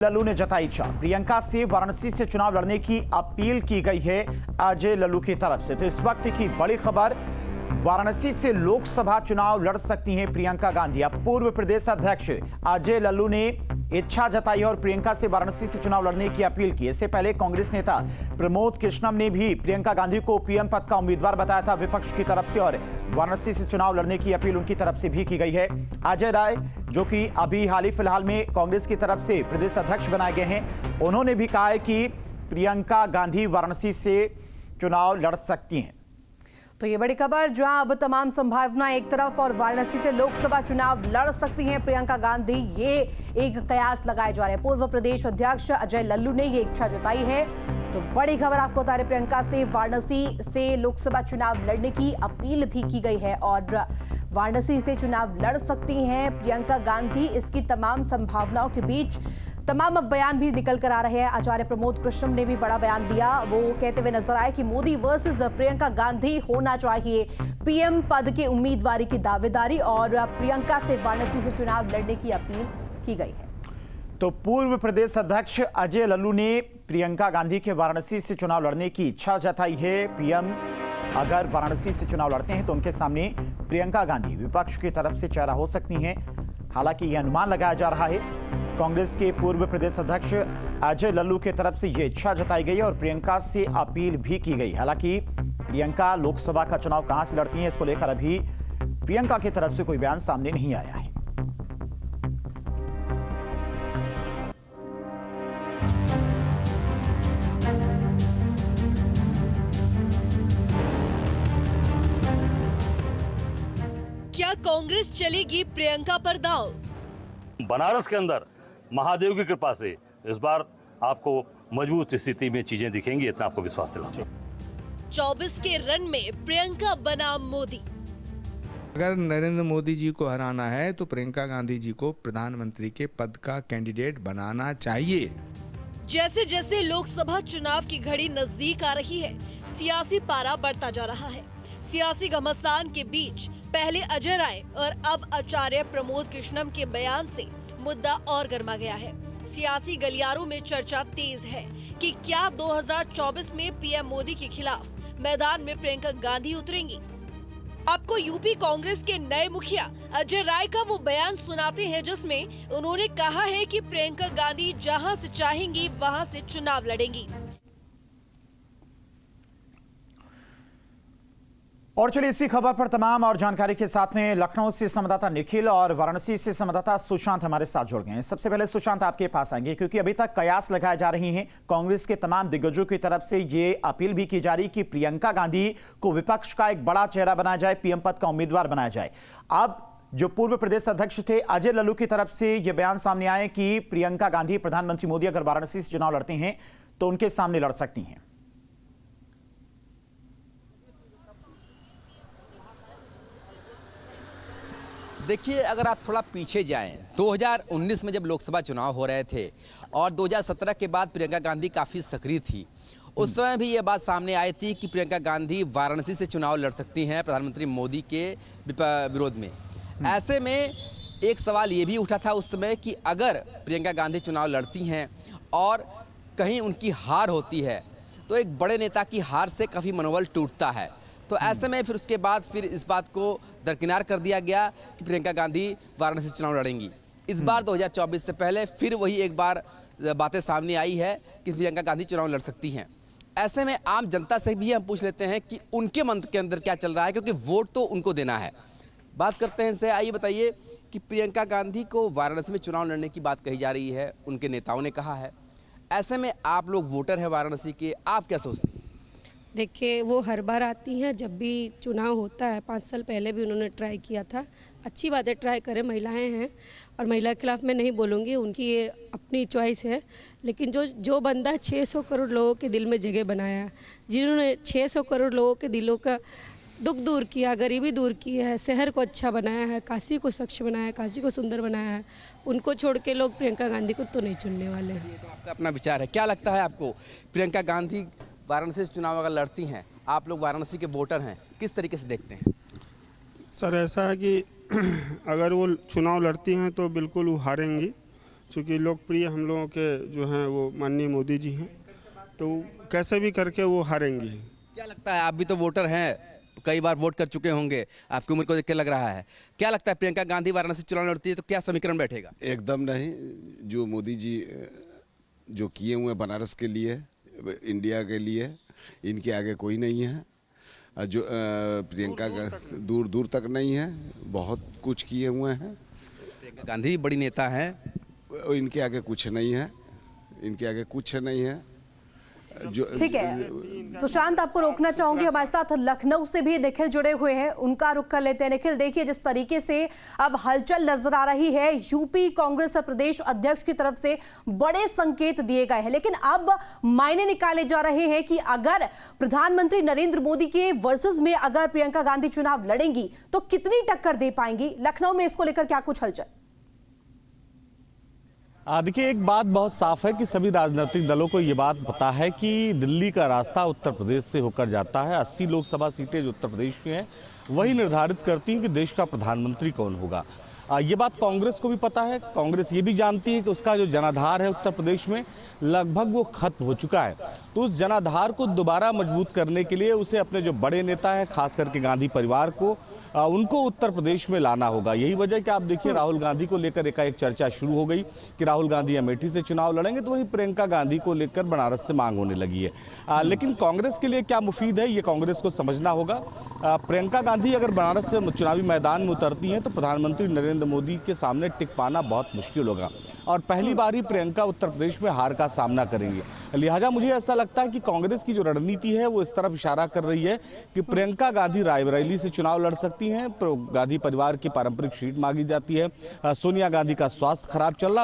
लल्लू ने जताई इच्छा। प्रियंका से वाराणसी से चुनाव लड़ने की अपील की गई है अजय लल्लू की तरफ से। तो इस वक्त की बड़ी खबर, वाराणसी से लोकसभा चुनाव लड़ सकती हैं प्रियंका गांधी। अब पूर्व प्रदेश अध्यक्ष अजय लल्लू ने इच्छा जताई और प्रियंका से वाराणसी से चुनाव लड़ने की अपील की। इससे पहले कांग्रेस नेता प्रमोद कृष्णम ने भी प्रियंका गांधी को पीएम पद का उम्मीदवार बताया था विपक्ष की तरफ से, और वाराणसी से चुनाव लड़ने की अपील उनकी तरफ से भी की गई है। अजय राय, जो कि अभी हाल ही फिलहाल में कांग्रेस की तरफ से प्रदेश अध्यक्ष बनाए गए हैं, उन्होंने भी कहा है कि प्रियंका गांधी वाराणसी से चुनाव लड़ सकती हैं। तो ये बड़ी खबर, जहां अब तमाम संभावनाएं एक तरफ और वाराणसी से लोकसभा चुनाव लड़ सकती हैं प्रियंका गांधी, ये एक कयास लगाए जा रहे हैं। पूर्व प्रदेश अध्यक्ष अजय लल्लू ने ये इच्छा जताई है। तो बड़ी खबर आपको बता रहे, प्रियंका से वाराणसी से लोकसभा चुनाव लड़ने की अपील भी की गई है और वाराणसी से चुनाव लड़ सकती हैं प्रियंका गांधी। इसकी तमाम संभावनाओं के बीच तमाम बयान भी निकल कर आ रहे हैं। आचार्य प्रमोद कृष्णम ने भी बड़ा बयान दिया। वो कहते हुए नजर आए कि मोदी वर्सेस प्रियंका गांधी होना चाहिए पीएम पद के उम्मीदवारी की दावेदारी, और प्रियंका से वाराणसी से चुनाव लड़ने की अपील की गई है। तो पूर्व प्रदेश अध्यक्ष अजय लल्लू ने प्रियंका गांधी के वाराणसी से चुनाव लड़ने की इच्छा जताई है। पीएम अगर वाराणसी से चुनाव लड़ते हैं तो उनके सामने प्रियंका गांधी विपक्ष की तरफ से चेहरा हो सकती हैं। हालांकि यह अनुमान लगाया जा रहा है। कांग्रेस के पूर्व प्रदेश अध्यक्ष अजय लल्लू की तरफ से यह इच्छा जताई गई और प्रियंका से अपील भी की गई। हालांकि प्रियंका लोकसभा का चुनाव कहां से लड़ती हैं, इसको लेकर अभी प्रियंका की तरफ से कोई बयान सामने नहीं आया है। क्या कांग्रेस चलेगी प्रियंका पर दांव? बनारस के अंदर महादेव की कृपा से इस बार आपको मजबूत स्थिति में चीजें दिखेंगी, इतना आपको विश्वास दिलाता हूं। 24 के रन में प्रियंका बनाम मोदी। अगर नरेंद्र मोदी जी को हराना है तो प्रियंका गांधी जी को प्रधानमंत्री के पद का कैंडिडेट बनाना चाहिए। जैसे जैसे लोकसभा चुनाव की घड़ी नजदीक आ रही है, सियासी पारा बढ़ता जा रहा है। सियासी घमासान के बीच पहले अजय राय और अब आचार्य प्रमोद कृष्णम के बयान से मुद्दा और गर्मा गया है। सियासी गलियारों में चर्चा तेज है कि क्या 2024 में पीएम मोदी के खिलाफ मैदान में प्रियंका गांधी उतरेंगी। आपको यूपी कांग्रेस के नए मुखिया अजय राय का वो बयान सुनाते हैं जिसमें उन्होंने कहा है कि प्रियंका गांधी जहां से चाहेंगी वहां से चुनाव लड़ेंगी। और चलिए इसी खबर पर तमाम और जानकारी के साथ में लखनऊ से संवाददाता निखिल और वाराणसी से संवाददाता सुशांत हमारे साथ जुड़ गए हैं। सबसे पहले सुशांत, आपके पास आएंगे क्योंकि अभी तक कयास लगाए जा रही हैं। कांग्रेस के तमाम दिग्गजों की तरफ से ये अपील भी की जा रही कि प्रियंका गांधी को विपक्ष का एक बड़ा चेहरा बनाया जाए, पीएम पद का उम्मीदवार बनाया जाए। अब जो पूर्व प्रदेश अध्यक्ष थे अजय लल्लू की तरफ से यह बयान सामने आए कि प्रियंका गांधी, प्रधानमंत्री मोदी अगर वाराणसी से चुनाव लड़ते हैं तो उनके सामने लड़ सकती हैं। देखिए, अगर आप थोड़ा पीछे जाएं, 2019 में जब लोकसभा चुनाव हो रहे थे और 2017 के बाद प्रियंका गांधी काफ़ी सक्रिय थी, उस समय भी ये बात सामने आई थी कि प्रियंका गांधी वाराणसी से चुनाव लड़ सकती हैं प्रधानमंत्री मोदी के विरोध में। ऐसे में एक सवाल ये भी उठा था उस समय कि अगर प्रियंका गांधी चुनाव लड़ती हैं और कहीं उनकी हार होती है तो एक बड़े नेता की हार से काफ़ी मनोबल टूटता है। तो ऐसे में फिर उसके बाद फिर इस बात को दरकिनार कर दिया गया कि प्रियंका गांधी वाराणसी से चुनाव लड़ेंगी। इस बार 2024 से पहले फिर वही एक बार बातें सामने आई है कि प्रियंका गांधी चुनाव लड़ सकती हैं। ऐसे में आम जनता से भी हम पूछ लेते हैं कि उनके मन के अंदर क्या चल रहा है, क्योंकि वोट तो उनको देना है। बात करते हैं इनसे। आइए बताइए कि प्रियंका गांधी को वाराणसी में चुनाव लड़ने की बात कही जा रही है, उनके नेताओं ने कहा है। ऐसे में आप लोग वोटर हैं वाराणसी के, आप क्या सोचते हैं? देखिए, वो हर बार आती हैं जब भी चुनाव होता है। 5 साल पहले भी उन्होंने ट्राई किया था। अच्छी बात है, ट्राई करें, महिलाएं हैं और महिला के खिलाफ मैं नहीं बोलूँगी, उनकी ये अपनी चॉइस है। लेकिन जो बंदा 600 करोड़ लोगों के दिल में जगह बनाया, जिन्होंने 600 करोड़ लोगों के दिलों का दुख दूर किया, गरीबी दूर की है, शहर को अच्छा बनाया है, काशी को स्वच्छ बनाया है, काशी को सुंदर बनाया है, उनको छोड़ के लोग प्रियंका गांधी को तो नहीं चुनने वाले हैं। तो आपका अपना विचार है, क्या लगता है आपको प्रियंका गांधी वाराणसी से चुनाव अगर लड़ती हैं, आप लोग वाराणसी के वोटर हैं, किस तरीके से देखते हैं? सर, ऐसा है कि अगर वो चुनाव लड़ती हैं तो बिल्कुल वो हारेंगी, चूँकि लोकप्रिय हम लोगों के जो हैं वो माननीय मोदी जी हैं, तो कैसे भी करके वो हारेंगी। क्या लगता है, आप भी तो वोटर हैं, कई बार वोट कर चुके होंगे, आपकी उम्र को देख के लग रहा है, क्या लगता है प्रियंका गांधी वाराणसी चुनाव लड़ती है तो क्या समीकरण बैठेगा? एकदम नहीं। जो मोदी जी जो किए हुए बनारस के लिए, इंडिया के लिए, इनके आगे कोई नहीं है। जो प्रियंका दूर दूर तक नहीं है, बहुत कुछ किए हुए हैं। प्रियंका गांधी बड़ी नेता हैं, इनके आगे कुछ नहीं है, इनके आगे कुछ नहीं है। जो ठीक है सुशांत, आपको रोकना चाहूंगी, हमारे साथ लखनऊ से भी निखिल जुड़े हुए हैं, उनका रुख कर लेते हैं। निखिल, देखिए जिस तरीके से अब हलचल नजर आ रही है, यूपी कांग्रेस प्रदेश अध्यक्ष की तरफ से बड़े संकेत दिए गए हैं, लेकिन अब मायने निकाले जा रहे हैं कि अगर प्रधानमंत्री नरेंद्र मोदी के वर्सेस में अगर प्रियंका गांधी चुनाव लड़ेंगी तो कितनी टक्कर दे पाएंगी? लखनऊ में इसको लेकर क्या कुछ हलचल? देखिए, एक बात बहुत साफ है कि सभी राजनीतिक दलों को ये बात पता है कि दिल्ली का रास्ता उत्तर प्रदेश से होकर जाता है। 80 लोकसभा सीटें जो उत्तर प्रदेश की हैं वही निर्धारित करती हैं कि देश का प्रधानमंत्री कौन होगा। ये बात कांग्रेस को भी पता है। कांग्रेस ये भी जानती है कि उसका जो जनाधार है उत्तर प्रदेश में लगभग वो खत्म हो चुका है। तो उस जनाधार को दोबारा मजबूत करने के लिए उसे अपने जो बड़े नेता हैं, खास करके गांधी परिवार को, उनको उत्तर प्रदेश में लाना होगा। यही वजह है कि आप देखिए राहुल गांधी को लेकर एकाएक चर्चा शुरू हो गई कि राहुल गांधी अमेठी से चुनाव लड़ेंगे, तो वहीं प्रियंका गांधी को लेकर बनारस से मांग होने लगी है। लेकिन कांग्रेस के लिए क्या मुफीद है, ये कांग्रेस को समझना होगा। प्रियंका गांधी अगर बनारस से चुनावी मैदान में उतरती हैं तो प्रधानमंत्री नरेंद्र मोदी के सामने टिक पाना बहुत मुश्किल होगा और पहली बार ही प्रियंका उत्तर प्रदेश में हार का सामना करेंगे। लिहाजा मुझे ऐसा लगता है कि कांग्रेस की जो रणनीति है वो इस तरफ इशारा कर रही है कि प्रियंका गांधी रायबरेली से चुनाव लड़ सकती हैं। गांधी परिवार की पारंपरिक सीट मांगी जाती है। सोनिया गांधी का स्वास्थ्य खराब चल रहा